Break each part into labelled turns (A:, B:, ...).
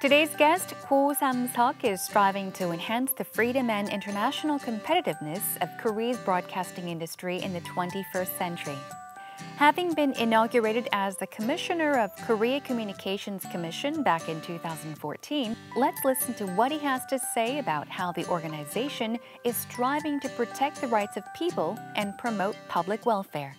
A: Today's guest, Ko Sam-seok, is striving to enhance the freedom and international competitiveness of Korea's broadcasting industry in the 21st century. Having been inaugurated as the Commissioner of Korea Communications Commission back in 2014, let's listen to what he has to say about how the organization is striving to protect the rights of people and promote public welfare.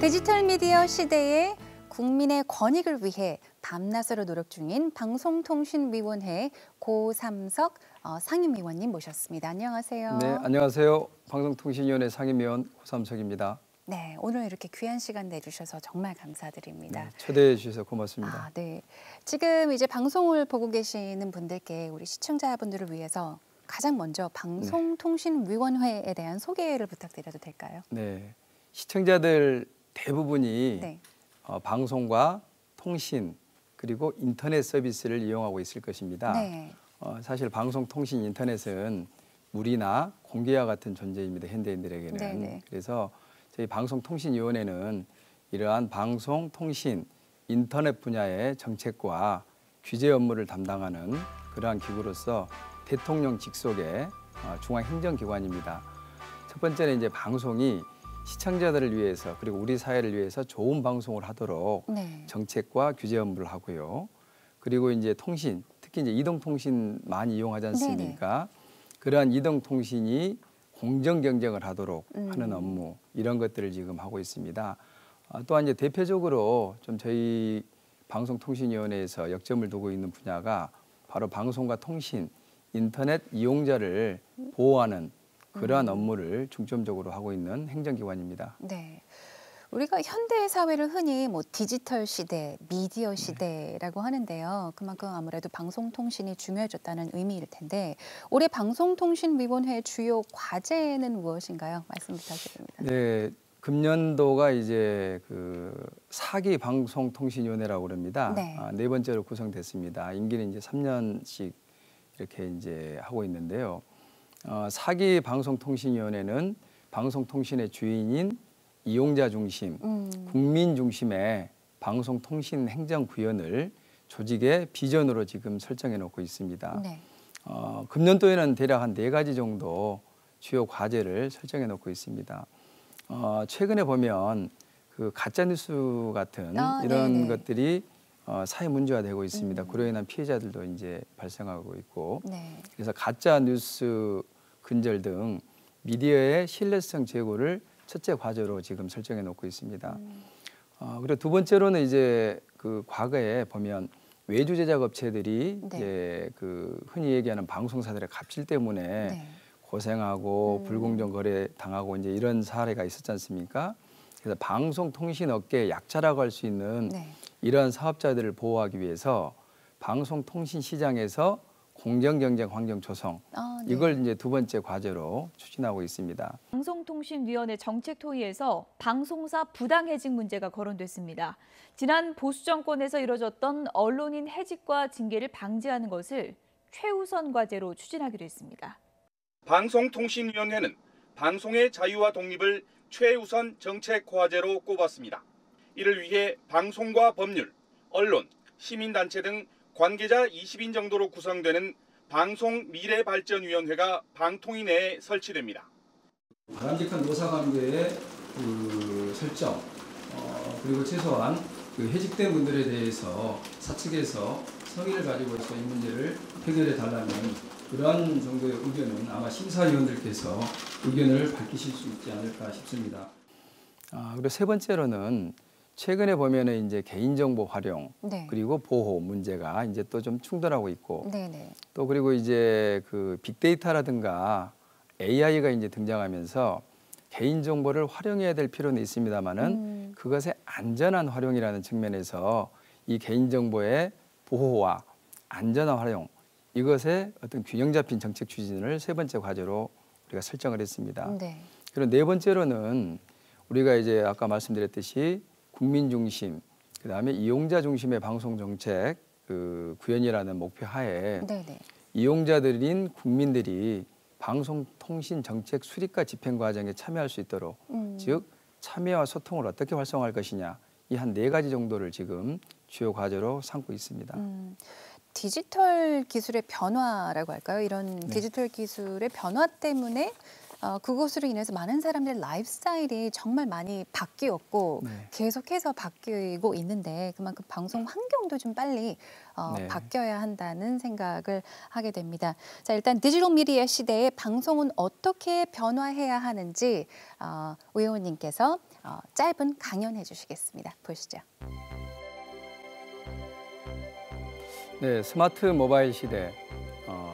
A: 디지털 미디어 시대에 국민의 권익을 위해 밤낮으로 노력 중인 방송통신위원회 고삼석 상임위원님 모셨습니다. 안녕하세요.
B: 네, 안녕하세요. 방송통신위원회 상임위원 고삼석입니다.
A: 네, 오늘 이렇게 귀한 시간 내주셔서 정말 감사드립니다.
B: 네, 초대해 주셔서 고맙습니다.
A: 네, 지금 이제 방송을 보고 계시는 분들께 우리 시청자분들을 위해서 가장 먼저 방송통신위원회에 대한 소개를 부탁드려도 될까요?
B: 네, 시청자들 대부분이
A: 네.
B: 방송과 통신 그리고 인터넷 서비스를 이용하고 있을 것입니다.
A: 네.
B: 사실 방송, 통신, 인터넷은 물이나 공기와 같은 존재입니다. 현대인들에게는.
A: 네네.
B: 그래서 저희 방송통신위원회는 이러한 방송, 통신, 인터넷 분야의 정책과 규제 업무를 담당하는 그러한 기구로서 대통령 직속의 중앙행정기관입니다. 첫 번째는 이제 방송이 시청자들을 위해서 그리고 우리 사회를 위해서 좋은 방송을 하도록
A: 네.
B: 정책과 규제 업무를 하고요. 그리고 이제 통신, 특히 이제 이동통신 많이 이용하지 않습니까? 그러한 이동통신이 공정 경쟁을 하도록 하는 업무 이런 것들을 지금 하고 있습니다. 또한 이제 대표적으로 좀 저희 방송통신위원회에서 역점을 두고 있는 분야가 바로 방송과 통신, 인터넷 이용자를 보호하는 그러한 업무를 중점적으로 하고 있는 행정기관입니다.
A: 네, 우리가 현대 사회를 흔히 디지털 시대, 미디어 시대라고 하는데요. 그만큼 아무래도 방송통신이 중요해졌다는 의미일 텐데 올해 방송통신위원회 주요 과제는 무엇인가요? 말씀 부탁드립니다.
B: 네, 금년도가 이제 그 4기 방송통신위원회라고 그럽니다.
A: 네.
B: 네 번째로 구성됐습니다. 임기는 이제 3년씩 이렇게 이제 하고 있는데요. 4기 방송통신위원회는 방송통신의 주인인 이용자 중심, 국민 중심의 방송통신 행정구현을 조직의 비전으로 지금 설정해 놓고 있습니다.
A: 네.
B: 금년도에는 대략 한 4가지 정도 주요 과제를 설정해 놓고 있습니다. 최근에 보면 그 가짜뉴스 같은 이런
A: 네네.
B: 것들이 사회 문제화되고 있습니다. 그로 인한 피해자들도 이제 발생하고 있고,
A: 네.
B: 그래서 가짜 뉴스 근절 등 미디어의 신뢰성 제고를 첫째 과제로 지금 설정해 놓고 있습니다. 그리고 두 번째로는 이제 그 과거에 보면 외주 제작 업체들이
A: 네.
B: 이제 그 흔히 얘기하는 방송사들의 갑질 때문에
A: 네.
B: 고생하고 불공정 거래 당하고 이제 이런 사례가 있었지 않습니까? 그래서 방송통신업계의 약자라고 할 수 있는
A: 네.
B: 이러한 사업자들을 보호하기 위해서 방송통신 시장에서 공정경쟁 환경 조성
A: 네.
B: 이걸 이제 두 번째 과제로 추진하고 있습니다.
C: 방송통신위원회 정책토의에서 방송사 부당해직 문제가 거론됐습니다. 지난 보수 정권에서 이뤄졌던 언론인 해직과 징계를 방지하는 것을 최우선 과제로 추진하기로 했습니다.
D: 방송통신위원회는 방송의 자유와 독립을 최우선 정책 과제로 꼽았습니다. 이를 위해 방송과 법률, 언론, 시민단체 등 관계자 20인 정도로 구성되는 방송미래발전위원회가 방통위 내에 설치됩니다.
B: 바람직한 노사관계의 그 설정, 그리고 최소한 그 해직된 분들에 대해서 사측에서 성의를 가지고서 이 문제를 해결해 달라는 그런 정도의 의견은 아마 심사위원들께서 의견을 밝히실 수 있지 않을까 싶습니다. 그리고 세 번째로는 최근에 보면은 이제 개인정보 활용
A: 네.
B: 그리고 보호 문제가 이제 또 좀 충돌하고 있고
A: 네네.
B: 또 그리고 이제 그 빅데이터라든가 AI가 이제 등장하면서 개인정보를 활용해야 될 필요는 있습니다만은 그것의 안전한 활용이라는 측면에서 이 개인정보의 보호와 안전한 활용 이것에 어떤 균형 잡힌 정책 추진을 세 번째 과제로 우리가 설정을 했습니다.
A: 네.
B: 그리고 네 번째로는 우리가 이제 아까 말씀드렸듯이 국민 중심, 그다음에 이용자 중심의 방송 정책 그 구현이라는 목표 하에
A: 네네.
B: 이용자들인 국민들이 방송통신 정책 수립과 집행 과정에 참여할 수 있도록 즉 참여와 소통을 어떻게 활성화할 것이냐 이 한 4가지 정도를 지금 주요 과제로 삼고 있습니다.
A: 디지털 기술의 변화라고 할까요? 이런
B: 네.
A: 디지털 기술의 변화 때문에 그것으로 인해서 많은 사람들의 라이프 스타일이 정말 많이 바뀌었고
B: 네.
A: 계속해서 바뀌고 있는데 그만큼 방송 환경도 좀 빨리
B: 네.
A: 바뀌어야 한다는 생각을 하게 됩니다. 자, 일단 디지털 미디어 시대에 방송은 어떻게 변화해야 하는지 우 의원님께서 짧은 강연해 주시겠습니다. 보시죠.
B: 네, 스마트 모바일 시대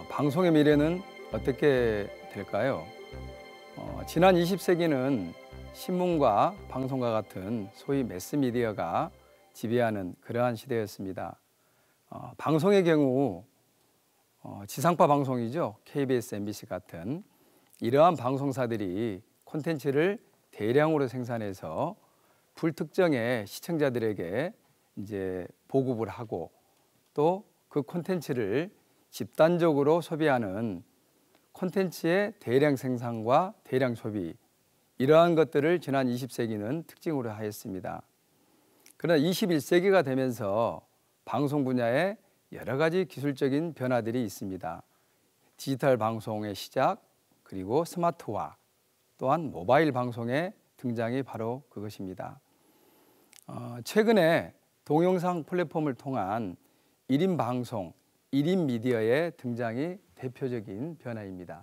B: 방송의 미래는 어떻게 될까요? 지난 20세기는 신문과 방송과 같은 소위 매스미디어가 지배하는 그러한 시대였습니다. 방송의 경우 지상파 방송이죠. KBS, MBC 같은 이러한 방송사들이 콘텐츠를 대량으로 생산해서 불특정의 시청자들에게 이제 보급을 하고 또 그 콘텐츠를 집단적으로 소비하는 콘텐츠의 대량 생산과 대량 소비 이러한 것들을 지난 20세기는 특징으로 하였습니다. 그러나 21세기가 되면서 방송 분야에 여러 가지 기술적인 변화들이 있습니다. 디지털 방송의 시작 그리고 스마트화 또한 모바일 방송의 등장이 바로 그것입니다. 최근에 동영상 플랫폼을 통한 1인 방송, 1인 미디어의 등장이 대표적인 변화입니다.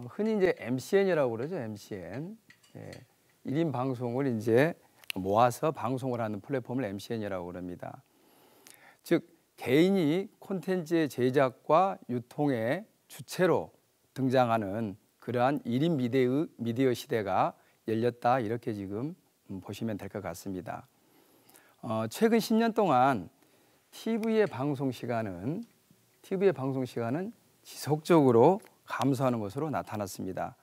B: 흔히 이제 MCN이라고 그러죠. MCN. 1인 방송을 이제 모아서 방송을 하는 플랫폼을 MCN이라고 그럽니다. 즉 개인이 콘텐츠의 제작과 유통의 주체로 등장하는 그러한 1인 미디어 시대가 열렸다 이렇게 지금 보시면 될 것 같습니다. 최근 10년 동안 TV의 방송 시간은 지속적으로 감소하는 것으로 나타났습니다.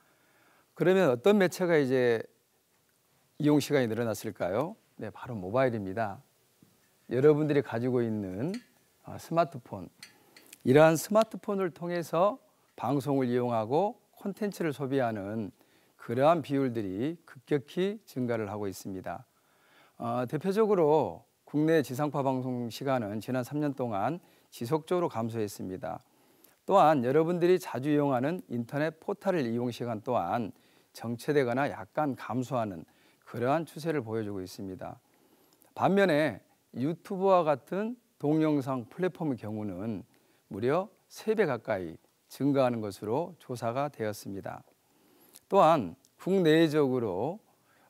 B: 그러면 어떤 매체가 이제 이용 시간이 늘어났을까요? 네, 바로 모바일입니다. 여러분들이 가지고 있는 스마트폰, 이러한 스마트폰을 통해서 방송을 이용하고 콘텐츠를 소비하는 그러한 비율들이 급격히 증가를 하고 있습니다. 대표적으로 국내 지상파 방송 시간은 지난 3년 동안 지속적으로 감소했습니다. 또한 여러분들이 자주 이용하는 인터넷 포털을 이용 시간 또한 정체되거나 약간 감소하는 그러한 추세를 보여주고 있습니다. 반면에 유튜브와 같은 동영상 플랫폼의 경우는 무려 3배 가까이 증가하는 것으로 조사가 되었습니다. 또한 국내적으로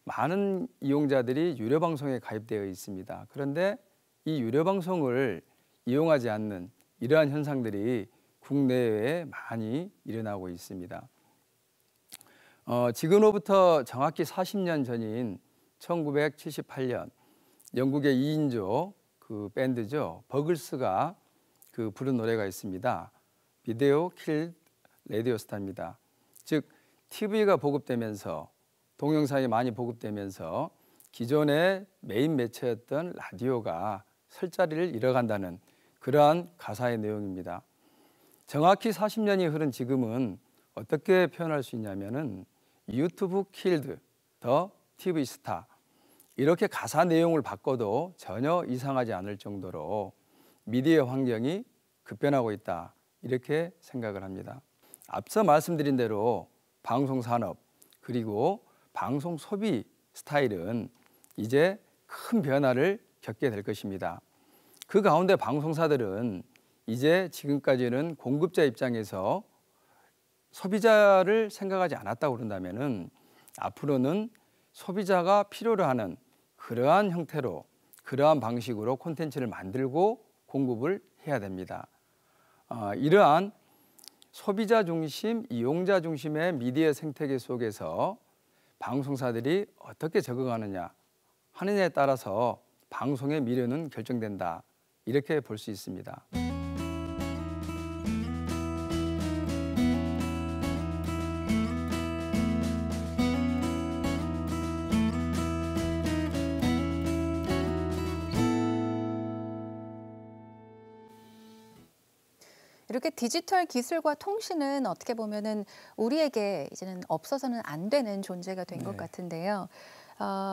B: 많은 이용자들이 유료 방송에 가입되어 있습니다. 그런데 이 유료 방송을 이용하지 않는 이러한 현상들이 국내외에 많이 일어나고 있습니다. 지금으로부터 정확히 40년 전인 1978년 영국의 2인조 그 밴드죠. 버글스가 그 부른 노래가 있습니다. 비디오 킬드 라디오 스타입니다. 즉 TV가 보급되면서 동영상이 많이 보급되면서 기존의 메인 매체였던 라디오가 설 자리를 잃어간다는 그러한 가사의 내용입니다. 정확히 40년이 흐른 지금은 어떻게 표현할 수 있냐면은 유튜브 킬드 더 TV 스타 이렇게 가사 내용을 바꿔도 전혀 이상하지 않을 정도로 미디어 환경이 급변하고 있다 이렇게 생각을 합니다. 앞서 말씀드린 대로 방송 산업 그리고 방송 소비 스타일은 이제 큰 변화를 겪게 될 것입니다. 그 가운데 방송사들은 이제 지금까지는 공급자 입장에서 소비자를 생각하지 않았다고 그런다면은 앞으로는 소비자가 필요로 하는 그러한 형태로 그러한 방식으로 콘텐츠를 만들고 공급을 해야 됩니다. 이러한 소비자 중심, 이용자 중심의 미디어 생태계 속에서 방송사들이 어떻게 적응하느냐 하느냐에 따라서 방송의 미래는 결정된다 이렇게 볼 수 있습니다.
A: 이렇게 디지털 기술과 통신은 어떻게 보면은 우리에게 이제는 없어서는 안 되는 존재가 된 것
B: 네.
A: 같은데요.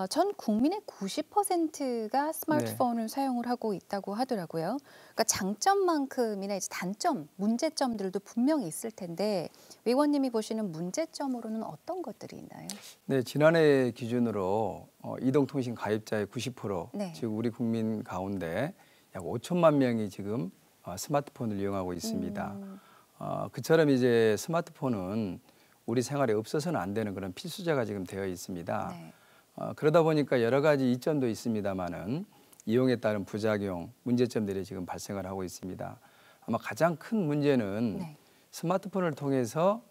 A: 전 국민의 90%가 스마트폰을 사용을 하고 있다고 하더라고요. 그러니까 장점만큼이나 이제 단점, 문제점들도 분명히 있을 텐데 위원님이 보시는 문제점으로는 어떤 것들이 있나요?
B: 네, 지난해 기준으로 이동통신 가입자의 90%,
A: 네.
B: 즉 우리 국민 가운데 약 5천만 명이 지금 스마트폰을 이용하고 있습니다. 그처럼 이제 스마트폰은 우리 생활에 없어서는 안 되는 그런 필수제가 지금 되어 있습니다.
A: 네.
B: 그러다 보니까 여러 가지 이점도 있습니다만은 이용에 따른 부작용, 문제점들이 지금 발생을 하고 있습니다. 아마 가장 큰 문제는
A: 네.
B: 스마트폰을 통해서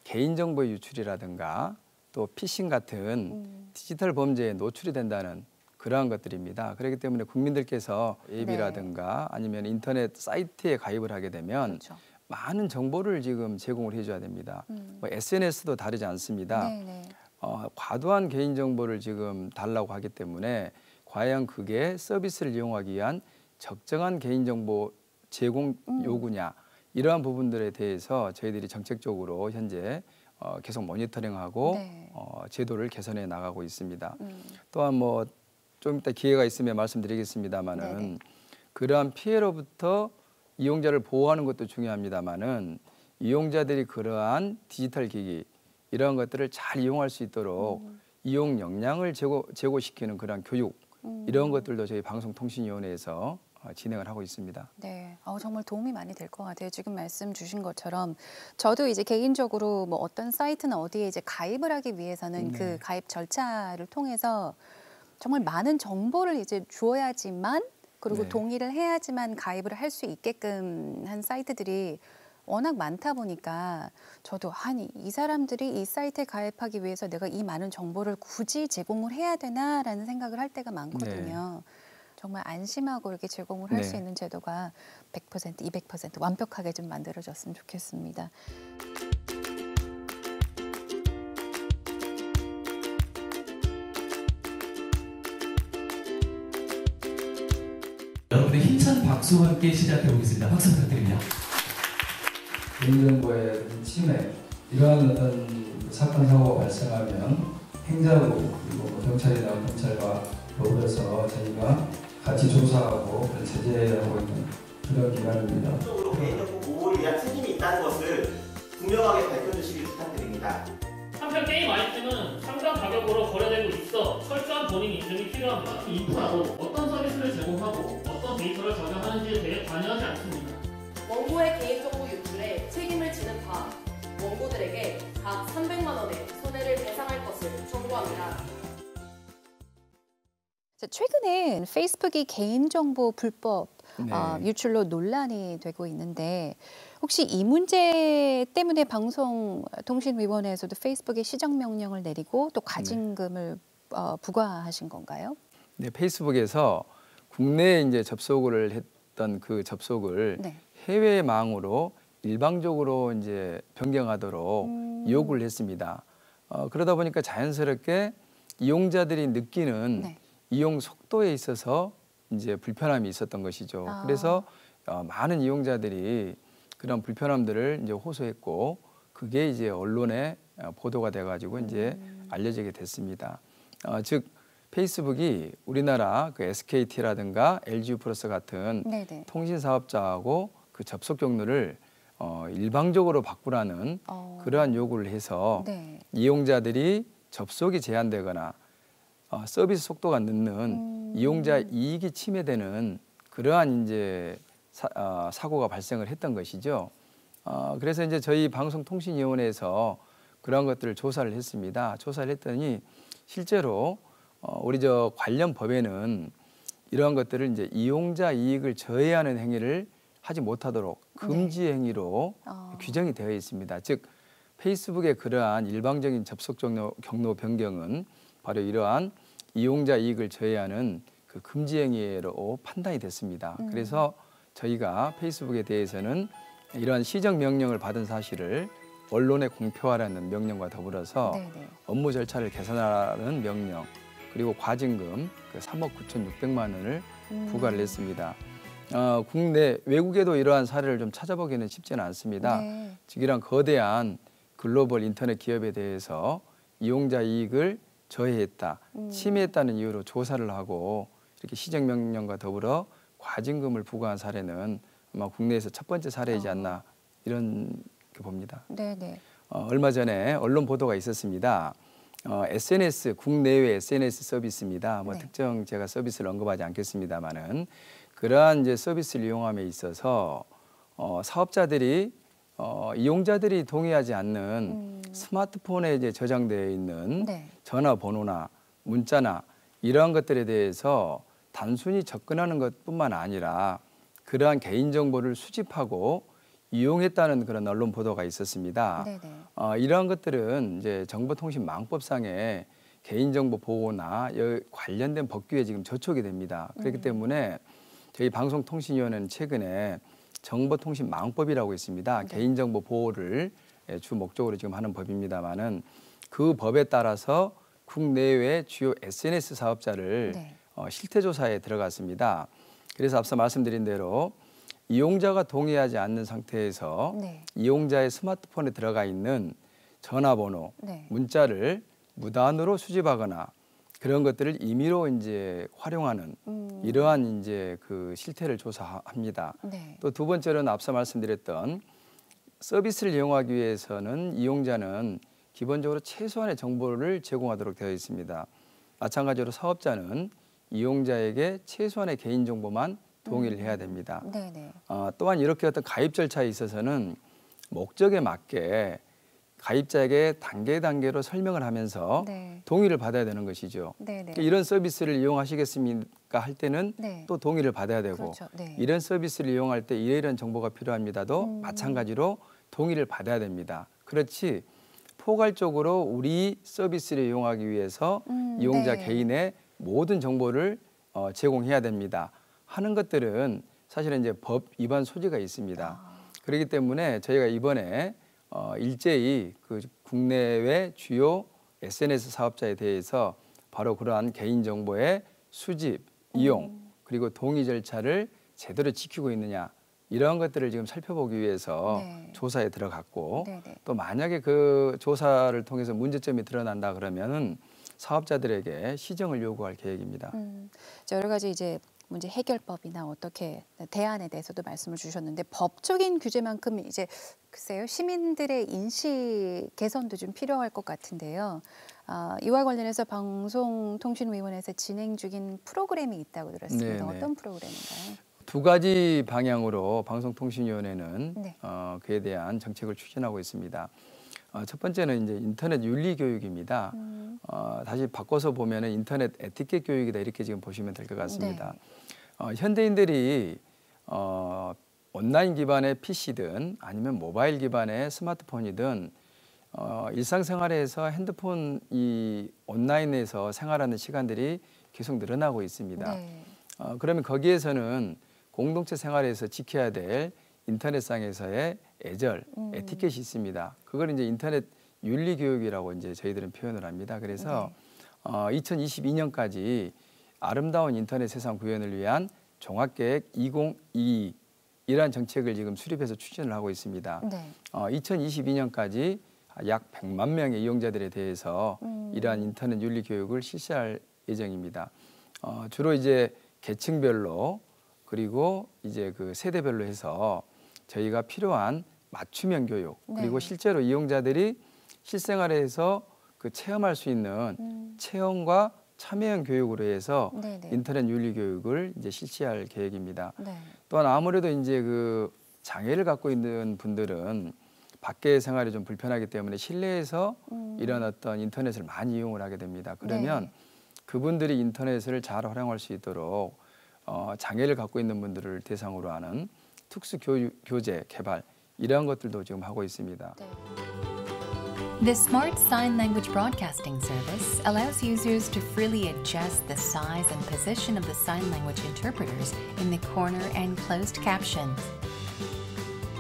B: 개인정보의 유출이라든가 또 피싱 같은 디지털 범죄에 노출이 된다는 그러한 것들입니다. 그렇기 때문에 국민들께서 앱이라든가 아니면 인터넷 사이트에 가입을 하게 되면
A: 그렇죠.
B: 많은 정보를 지금 제공을 해줘야 됩니다. 뭐 SNS도 다르지 않습니다.
A: 네네.
B: 과도한 개인정보를 지금 달라고 하기 때문에 과연 그게 서비스를 이용하기 위한 적정한 개인정보 제공 요구냐 이러한 부분들에 대해서 저희들이 정책적으로 현재 계속 모니터링하고
A: 네.
B: 제도를 개선해 나가고 있습니다. 또한 뭐 좀 이따 기회가 있으면 말씀드리겠습니다마는
A: 네네.
B: 그러한 피해로부터 이용자를 보호하는 것도 중요합니다마는 이용자들이 그러한 디지털 기기 이러한 것들을 잘 이용할 수 있도록 이용 역량을 제고시키는 그런 교육 이런 것들도 저희 방송통신위원회에서 진행을 하고 있습니다.
A: 네, 정말 도움이 많이 될 것 같아요. 지금 말씀 주신 것처럼 저도 이제 개인적으로 뭐 어떤 사이트나 어디에 이제 가입을 하기 위해서는
B: 네.
A: 그 가입 절차를 통해서 정말 많은 정보를 이제 주어야지만 그리고
B: 네.
A: 동의를 해야지만 가입을 할 수 있게끔 한 사이트들이 워낙 많다 보니까 저도 아니 이 사람들이 이 사이트에 가입하기 위해서 내가 이 많은 정보를 굳이 제공을 해야 되나라는 생각을 할 때가 많거든요. 정말 안심하고 이렇게 제공을 할 수
B: 네.
A: 있는 제도가 100%, 200% 완벽하게 좀 만들어졌으면 좋겠습니다.
E: 여러분의 힘찬 박수와 함께 시작해 보겠습니다. 박수 부탁드립니다.
B: 개인정보의 침해 이러한 어떤 사건 사고가 발생하면 행자부 그리고 경찰이나 검찰과 더불어서 저희가 같이 조사하고 제재하고 있는 그런 기관입니다.
F: 적으로 개인정보 보호를 위한 책임이 있다는 것을 분명하게 밝혀주시길 부탁드립니다.
G: 한편 게임 아이템은 상당 가격으로 거래되고 있어 철저한 본인 인증이 필요합니다. 인프라도 어떤 서비스를 제공하고 어떤 데이터를 저장하는지에 대해 관여하지 않습니다.
H: 원고의 개인정보 유출에 책임을 지는 바 원고들에게 각 300만 원의 손해를 배상할 것을 청구합니다.
A: 최근에 페이스북이 개인정보 불법
B: 네.
A: 유출로 논란이 되고 있는데 혹시 이 문제 때문에 방송통신위원회에서도 페이스북에 시정명령을 내리고 또 과징금을 부과하신 건가요?
B: 네, 페이스북에서 국내에 이제 접속을 했던 그 접속을
A: 네.
B: 해외망으로 일방적으로 이제 변경하도록 요구를 했습니다. 그러다 보니까 자연스럽게 이용자들이 느끼는
A: 네.
B: 이용 속도에 있어서 이제 불편함이 있었던 것이죠. 그래서 많은 이용자들이 그런 불편함들을 이제 호소했고 그게 이제 언론에 보도가 돼가지고 이제 알려지게 됐습니다. 즉 페이스북이 우리나라 그 SKT라든가 LGU+ 같은
A: 네네.
B: 통신 사업자하고 그 접속 경로를 일방적으로 바꾸라는 그러한 요구를 해서
A: 네.
B: 이용자들이 접속이 제한되거나 서비스 속도가 늦는 이용자 이익이 침해되는 그러한 이제 사고가 발생을 했던 것이죠. 그래서 이제 저희 방송통신위원회에서 그러한 것들을 조사를 했습니다. 조사를 했더니 실제로 우리 저 관련 법에는 이러한 것들을 이제 이용자 이익을 저해하는 행위를 하지 못하도록 금지 행위로 규정이 되어 있습니다. 즉 페이스북의 그러한 일방적인 접속 경로 변경은 바로 이러한 이용자 이익을 저해하는 그 금지 행위로 판단이 됐습니다. 그래서 저희가 페이스북에 대해서는 이러한 시정 명령을 받은 사실을 언론에 공표하라는 명령과 더불어서
A: 네네.
B: 업무 절차를 개선하라는 명령 그리고 과징금 그 3억 9,600만 원을 부과를 했습니다. 국내 외국에도 이러한 사례를 좀 찾아보기는 쉽지는 않습니다.
A: 네.
B: 즉 이런 거대한 글로벌 인터넷 기업에 대해서 이용자 이익을 저해했다, 침해했다는 이유로 조사를 하고 이렇게 시정명령과 더불어 과징금을 부과한 사례는 아마 국내에서 첫 번째 사례이지 않나 이런 게 봅니다.
A: 네네.
B: 얼마 전에 언론 보도가 있었습니다. SNS 국내외 SNS 서비스입니다. 뭐
A: 네.
B: 특정 제가 서비스를 언급하지 않겠습니다만은 그러한 이제 서비스를 이용함에 있어서 사업자들이 이용자들이 동의하지 않는 스마트폰에 이제 저장되어 있는
A: 네.
B: 전화번호나 문자나 이러한 것들에 대해서 단순히 접근하는 것뿐만 아니라 그러한 개인정보를 수집하고 이용했다는 그런 언론 보도가 있었습니다.
A: 네네.
B: 이러한 것들은 이제 정보통신망법상의 개인정보 보호나 관련된 법규에 지금 저촉이 됩니다. 그렇기 때문에 저희 방송통신위원회는 최근에 정보통신망법이라고 있습니다.
A: 네.
B: 개인정보 보호를 주 목적으로 지금 하는 법입니다만은 그 법에 따라서 국내외 주요 SNS 사업자를
A: 네.
B: 실태조사에 들어갔습니다. 그래서 앞서 말씀드린 대로 이용자가 동의하지 않는 상태에서
A: 네.
B: 이용자의 스마트폰에 들어가 있는 전화번호,
A: 네.
B: 문자를 무단으로 수집하거나 그런 것들을 임의로 이제 활용하는 이러한 이제 그 실태를 조사합니다.
A: 네.
B: 또 두 번째로는 앞서 말씀드렸던 서비스를 이용하기 위해서는 이용자는 기본적으로 최소한의 정보를 제공하도록 되어 있습니다. 마찬가지로 사업자는 이용자에게 최소한의 개인정보만 동의를 해야 됩니다.
A: 네네.
B: 또한 이렇게 어떤 가입 절차에 있어서는 목적에 맞게 가입자에게 단계로 설명을 하면서
A: 네.
B: 동의를 받아야 되는 것이죠.
A: 네네.
B: 그러니까 이런 서비스를 이용하시겠습니까 할 때는
A: 네.
B: 또 동의를 받아야 되고
A: 그렇죠. 네.
B: 이런 서비스를 이용할 때 이런 정보가 필요합니다도 마찬가지로 동의를 받아야 됩니다. 그렇지 포괄적으로 우리 서비스를 이용하기 위해서 이용자
A: 네.
B: 개인의 모든 정보를 제공해야 됩니다 하는 것들은 사실은 이제 법 위반 소지가 있습니다. 그렇기 때문에 저희가 이번에 일제히 그 국내외 주요 SNS 사업자에 대해서 바로 그러한 개인정보의 수집, 이용 그리고 동의 절차를 제대로 지키고 있느냐 이러한 것들을 지금 살펴보기 위해서
A: 네.
B: 조사에 들어갔고
A: 네네.
B: 또 만약에 그 조사를 통해서 문제점이 드러난다 그러면은 사업자들에게 시정을 요구할 계획입니다.
A: 여러 가지 이제 문제 해결법이나 어떻게 대안에 대해서도 말씀을 주셨는데 법적인 규제만큼 이제 글쎄요 시민들의 인식 개선도 좀 필요할 것 같은데요. 이와 관련해서 방송통신위원회에서 진행 중인 프로그램이 있다고 들었습니다.
B: 네네.
A: 어떤 프로그램인가요?
B: 두 가지 방향으로 방송통신위원회는
A: 네.
B: 그에 대한 정책을 추진하고 있습니다. 첫 번째는 이제 인터넷 윤리 교육입니다. 다시 바꿔서 보면은 인터넷 에티켓 교육이다 이렇게 지금 보시면 될 것 같습니다. 현대인들이 온라인 기반의 PC든 아니면 모바일 기반의 스마트폰이든 일상생활에서 핸드폰 이 온라인에서 생활하는 시간들이 계속 늘어나고 있습니다.
A: 네.
B: 그러면 거기에서는 공동체 생활에서 지켜야 될 인터넷상에서의 애절, 에티켓이 있습니다. 그걸 이제 인터넷 윤리 교육이라고 이제 저희들은 표현을 합니다. 그래서 2022년까지 아름다운 인터넷 세상 구현을 위한 종합계획 2022 이러한 정책을 지금 수립해서 추진을 하고 있습니다.
A: 네.
B: 2022년까지 약 100만 명의 이용자들에 대해서 이러한 인터넷 윤리 교육을 실시할 예정입니다. 주로 이제 계층별로 그리고 이제 그 세대별로 해서 저희가 필요한 맞춤형 교육 그리고
A: 네.
B: 실제로 이용자들이 실생활에서 그 체험할 수 있는 체험과 참여형 교육으로 해서
A: 네네.
B: 인터넷 윤리 교육을 이제 실시할 계획입니다.
A: 네.
B: 또한 아무래도 이제 그 장애를 갖고 있는 분들은 밖의 생활이 좀 불편하기 때문에 실내에서 이런 어떤 인터넷을 많이 이용을 하게 됩니다. 그러면
A: 네.
B: 그분들이 인터넷을 잘 활용할 수 있도록 장애를 갖고 있는 분들을 대상으로 하는 특수 교재 개발 이러한 것들도 지금 하고 있습니다.
A: 네.
I: The Smart Sign Language Broadcasting Service allows users to freely adjust the size and position of the sign language interpreters in the corner and closed captions.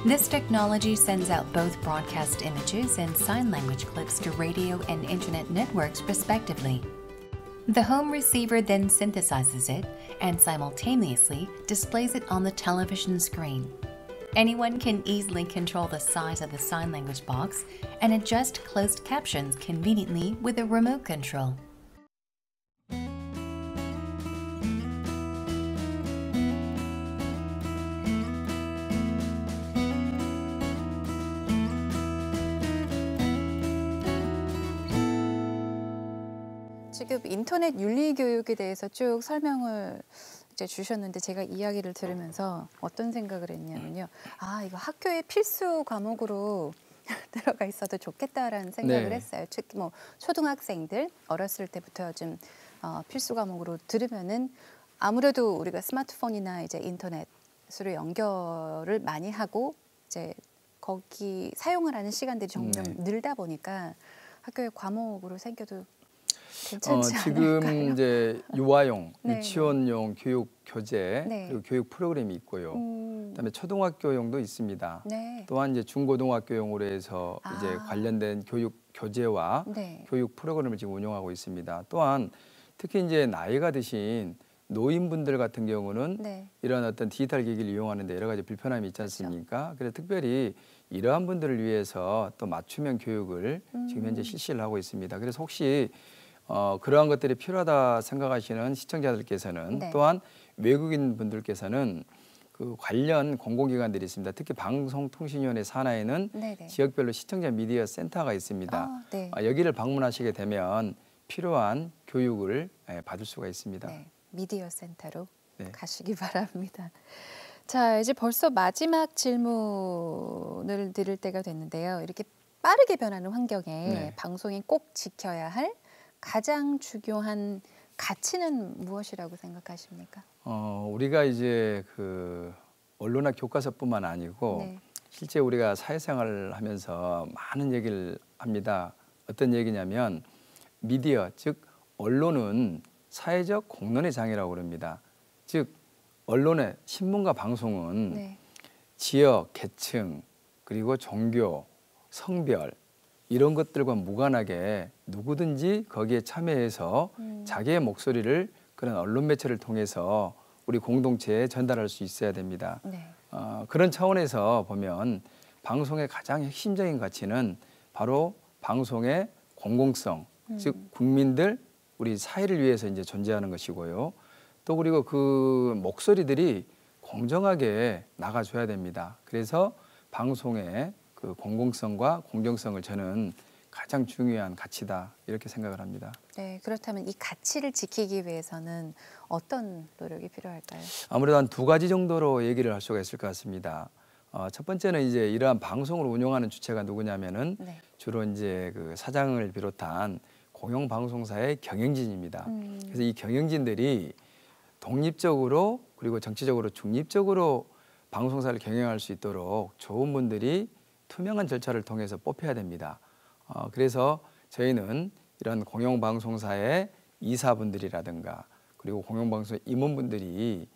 I: This technology sends out both broadcast images and sign language clips to radio and internet networks respectively. The home receiver then synthesizes it and simultaneously displays it on the television screen. Anyone can easily control the size of the sign language box and adjust closed captions conveniently with a remote control.
A: 지금 인터넷 윤리 교육에 대해서 쭉 설명을 이제 주셨는데 제가 이야기를 들으면서 어떤 생각을 했냐면요. 아, 이거 학교의 필수 과목으로 들어가 있어도 좋겠다라는 생각을
B: 네.
A: 했어요. 특히 뭐 초등학생들 어렸을 때부터 좀 필수 과목으로 들으면은 아무래도 우리가 스마트폰이나 이제 인터넷으로 연결을 많이 하고 이제 거기 사용을 하는 시간들이 점점 늘다 보니까 학교의 과목으로 생겨도 괜찮지
B: 지금
A: 않을까요?
B: 이제 유아용,
A: 네.
B: 유치원용 교육 교재
A: 네.
B: 그리고 교육 프로그램이 있고요. 그다음에 초등학교용도 있습니다.
A: 네.
B: 또한 이제 중고등학교용으로 해서 이제 관련된 교육 교재와
A: 네.
B: 교육 프로그램을 지금 운영하고 있습니다. 또한 특히 이제 나이가 드신 노인분들 같은 경우는
A: 네.
B: 이런 어떤 디지털 기기를 이용하는데 여러 가지 불편함이 있지 않습니까? 그래서 특별히 이러한 분들을 위해서 또 맞춤형 교육을 지금 현재 실시를 하고 있습니다. 그래서 혹시 그러한 것들이 필요하다 생각하시는 시청자들께서는
A: 네.
B: 또한 외국인 분들께서는 그 관련 공공기관들이 있습니다. 특히 방송통신위원회 산하에는
A: 네네.
B: 지역별로 시청자 미디어 센터가 있습니다.
A: 네.
B: 여기를 방문하시게 되면 필요한 교육을 받을 수가 있습니다.
A: 네. 미디어 센터로
B: 네.
A: 가시기 바랍니다. 자, 이제 벌써 마지막 질문을 드릴 때가 됐는데요. 이렇게 빠르게 변하는 환경에
B: 네.
A: 방송이 꼭 지켜야 할 가장 중요한 가치는 무엇이라고 생각하십니까?
B: 우리가 이제 그 언론학 교과서뿐만 아니고
A: 네.
B: 실제 우리가 사회생활을 하면서 많은 얘기를 합니다. 어떤 얘기냐면 미디어, 즉 언론은 사회적 공론의 장이라고 그럽니다. 즉 언론의 신문과 방송은
A: 네.
B: 지역, 계층, 그리고 종교, 성별 이런 것들과 무관하게 누구든지 거기에 참여해서 자기의 목소리를 그런 언론 매체를 통해서 우리 공동체에 전달할 수 있어야 됩니다.
A: 네.
B: 그런 차원에서 보면 방송의 가장 핵심적인 가치는 바로 방송의 공공성, 즉 국민들, 우리 사회를 위해서 이제 존재하는 것이고요. 또 그리고 그 목소리들이 공정하게 나가줘야 됩니다. 그래서 방송의 그 공공성과 공정성을 저는 가장 중요한 가치다 이렇게 생각을 합니다.
A: 네, 그렇다면 이 가치를 지키기 위해서는 어떤 노력이 필요할까요?
B: 아무래도 한 두 가지 정도로 얘기를 할 수가 있을 것 같습니다. 첫 번째는 이제 이러한 방송을 운영하는 주체가 누구냐면은
A: 네.
B: 주로 이제 그 사장을 비롯한 공영방송사의 경영진입니다. 그래서 이 경영진들이 독립적으로 그리고 정치적으로 중립적으로 방송사를 경영할 수 있도록 좋은 분들이 투명한 절차를 통해서 뽑혀야 됩니다. 그래서 저희는 이런 공영방송사의 이사분들이라든가 그리고 공영방송 임원분들이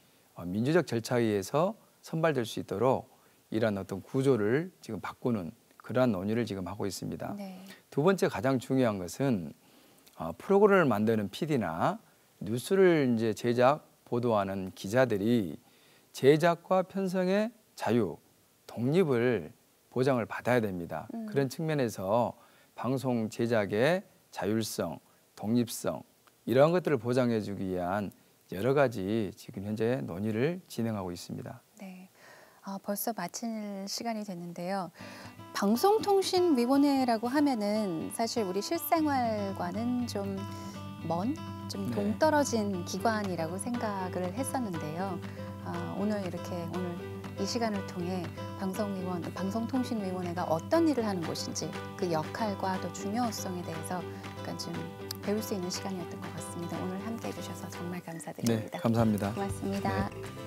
B: 민주적 절차에 의해서 선발될 수 있도록 이런 어떤 구조를 지금 바꾸는 그러한 논의를 지금 하고 있습니다.
A: 네.
B: 두 번째 가장 중요한 것은 프로그램을 만드는 PD나 뉴스를 이제 제작 보도하는 기자들이 제작과 편성의 자유, 독립을 보장을 받아야 됩니다. 그런 측면에서 방송 제작의 자율성, 독립성 이러한 것들을 보장해주기 위한 여러 가지 지금 현재 논의를 진행하고 있습니다.
A: 네. 벌써 마칠 시간이 됐는데요. 방송통신위원회라고 하면은 사실 우리 실생활과는 좀 먼, 좀
B: 네.
A: 동떨어진 기관이라고 생각을 했었는데요. 오늘 이 시간을 통해 방송통신위원회가 어떤 일을 하는 곳인지 그 역할과 또 중요성에 대해서 약간 좀 배울 수 있는 시간이었던 것 같습니다. 오늘 함께해 주셔서 정말 감사드립니다.
B: 네, 감사합니다.
A: 고맙습니다.
B: 네.